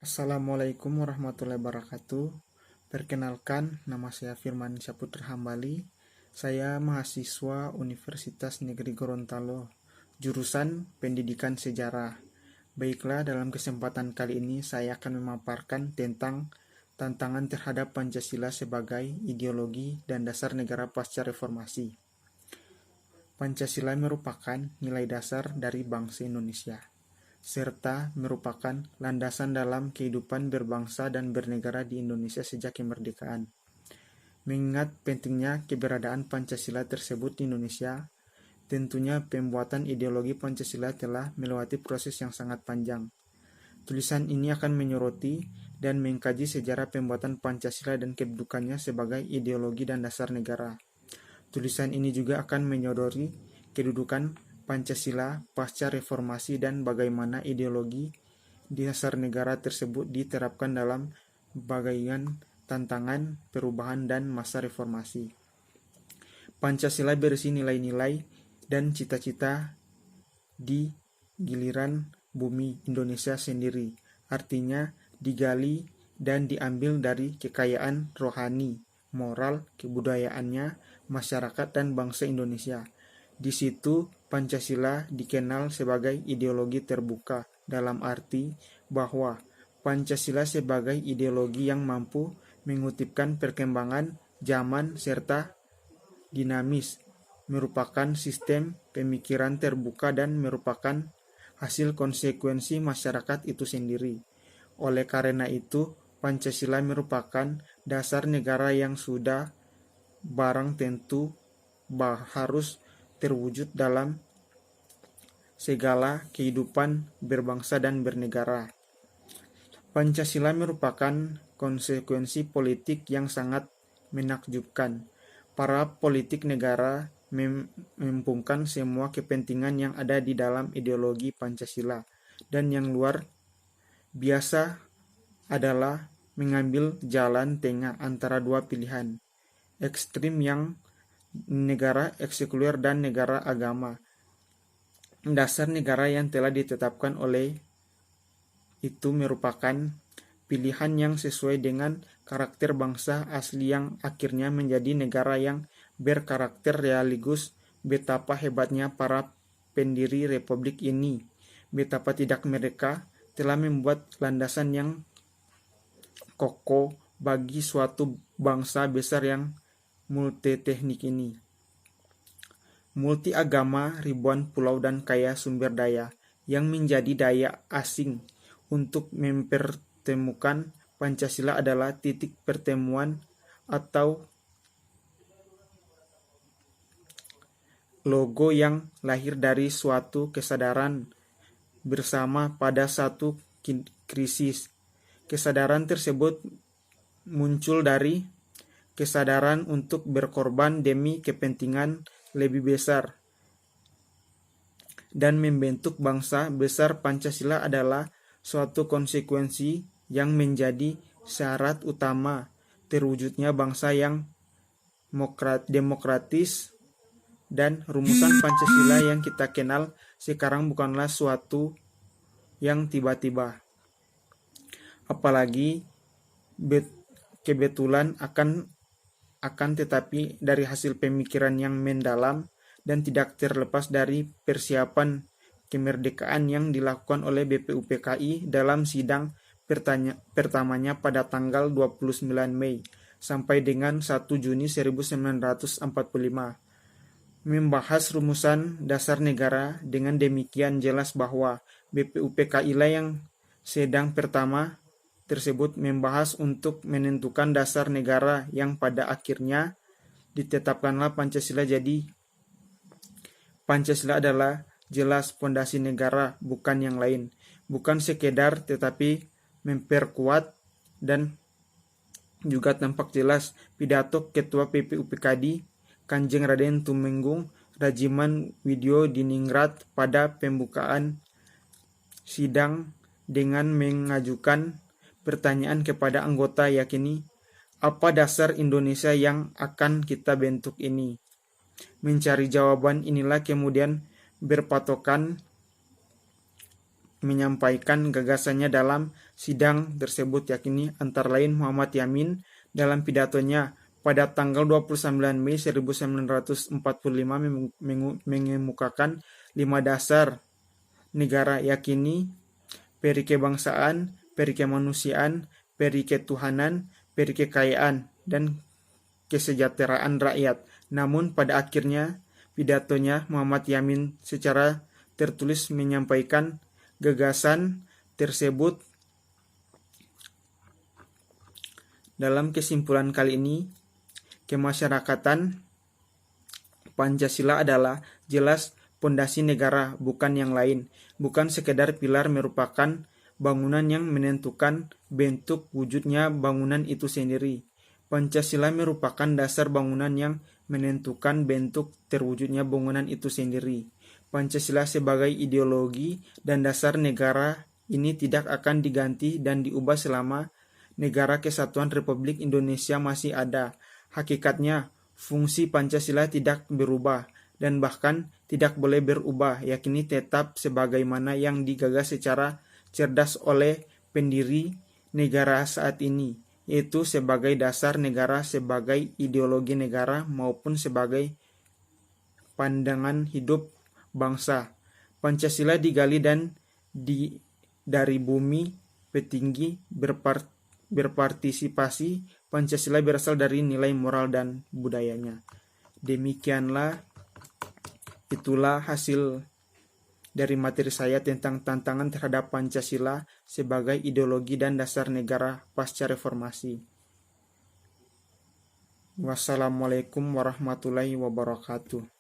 Assalamualaikum warahmatullahi wabarakatuh. Perkenalkan, nama saya Firman Syaputra Hambali. Saya mahasiswa Universitas Negeri Gorontalo, jurusan Pendidikan Sejarah. Baiklah, dalam kesempatan kali ini saya akan memaparkan tentang tantangan terhadap Pancasila sebagai ideologi dan dasar negara pasca reformasi. Pancasila merupakan nilai dasar dari bangsa Indonesia, serta merupakan landasan dalam kehidupan berbangsa dan bernegara di Indonesia sejak kemerdekaan. Mengingat pentingnya keberadaan Pancasila tersebut di Indonesia, tentunya pembuatan ideologi Pancasila telah melewati proses yang sangat panjang. Tulisan ini akan menyoroti dan mengkaji sejarah pembuatan Pancasila dan kedudukannya sebagai ideologi dan dasar negara. Tulisan ini juga akan menyodori kedudukan Pancasila pasca reformasi dan bagaimana ideologi dasar negara tersebut diterapkan dalam bagian tantangan perubahan dan masa reformasi. Pancasila berisi nilai-nilai dan cita-cita di giliran bumi Indonesia sendiri, artinya digali dan diambil dari kekayaan rohani, moral, kebudayaannya, masyarakat dan bangsa Indonesia. Di situ Pancasila dikenal sebagai ideologi terbuka dalam arti bahwa Pancasila sebagai ideologi yang mampu mengutipkan perkembangan zaman serta dinamis, merupakan sistem pemikiran terbuka dan merupakan hasil konsekuensi masyarakat itu sendiri. Oleh karena itu, Pancasila merupakan dasar negara yang sudah barang tentu harus terwujud dalam segala kehidupan berbangsa dan bernegara. Pancasila merupakan konsekuensi politik yang sangat menakjubkan. Para politik negara menggabungkan semua kepentingan yang ada di dalam ideologi Pancasila, dan yang luar biasa adalah mengambil jalan tengah antara dua pilihan ekstrim yang negara sekuler dan negara agama. Dasar negara yang telah ditetapkan oleh itu merupakan pilihan yang sesuai dengan karakter bangsa asli yang akhirnya menjadi negara yang berkarakter religius. Betapa hebatnya para pendiri republik ini, betapa tidak mereka telah membuat landasan yang kokoh bagi suatu bangsa besar yang multiteknik ini. Multi agama, ribuan pulau dan kaya sumber daya yang menjadi daya asing untuk mempertemukan Pancasila adalah titik pertemuan atau logo yang lahir dari suatu kesadaran bersama pada satu krisis. Kesadaran tersebut muncul dari kesadaran untuk berkorban demi kepentingan lebih besar dan membentuk bangsa besar. Pancasila adalah suatu konsekuensi yang menjadi syarat utama terwujudnya bangsa yang demokratis, dan rumusan Pancasila yang kita kenal sekarang bukanlah suatu yang tiba-tiba. Apalagi kebetulan akan tetapi dari hasil pemikiran yang mendalam dan tidak terlepas dari persiapan kemerdekaan yang dilakukan oleh BPUPKI dalam sidang pertamanya pada tanggal 29 Mei sampai dengan 1 Juni 1945. Membahas rumusan dasar negara dengan demikian jelas bahwa BPUPKI lah yang sedang pertama tersebut membahas untuk menentukan dasar negara yang pada akhirnya ditetapkanlah Pancasila. Jadi Pancasila adalah jelas fondasi negara, bukan yang lain, bukan sekedar tetapi memperkuat. Dan juga tampak jelas pidato Ketua PPUPKD Kanjeng Raden Tumenggung Rajiman Widyo Diningrat pada pembukaan sidang dengan mengajukan pertanyaan kepada anggota, yakni apa dasar Indonesia yang akan kita bentuk ini. Mencari jawaban inilah kemudian berpatokan menyampaikan gagasannya dalam sidang tersebut, yakni antara lain Muhammad Yamin dalam pidatonya pada tanggal 29 Mei 1945 mengemukakan 5 dasar negara, yakni peri kebangsaan, peri kemanusiaan, peri ketuhanan, peri kekayaan, dan kesejahteraan rakyat. Namun pada akhirnya pidatonya Muhammad Yamin secara tertulis menyampaikan gagasan tersebut. Dalam kesimpulan kali ini, kemasyarakatan Pancasila adalah jelas pondasi negara, bukan yang lain. Bukan sekedar pilar, merupakan bangunan yang menentukan bentuk wujudnya bangunan itu sendiri. Pancasila merupakan dasar bangunan yang menentukan bentuk terwujudnya bangunan itu sendiri. Pancasila sebagai ideologi dan dasar negara ini tidak akan diganti dan diubah selama Negara Kesatuan Republik Indonesia masih ada. Hakikatnya, fungsi Pancasila tidak berubah dan bahkan tidak boleh berubah, yakni tetap sebagaimana yang digagas secara cerdas oleh pendiri negara saat ini, yaitu sebagai dasar negara, sebagai ideologi negara, maupun sebagai pandangan hidup bangsa. Pancasila digali dari bumi petinggi berpartisipasi. Pancasila berasal dari nilai moral dan budayanya. Itulah hasil dari materi saya tentang tantangan terhadap Pancasila sebagai ideologi dan dasar negara pasca reformasi. Wassalamualaikum warahmatullahi wabarakatuh.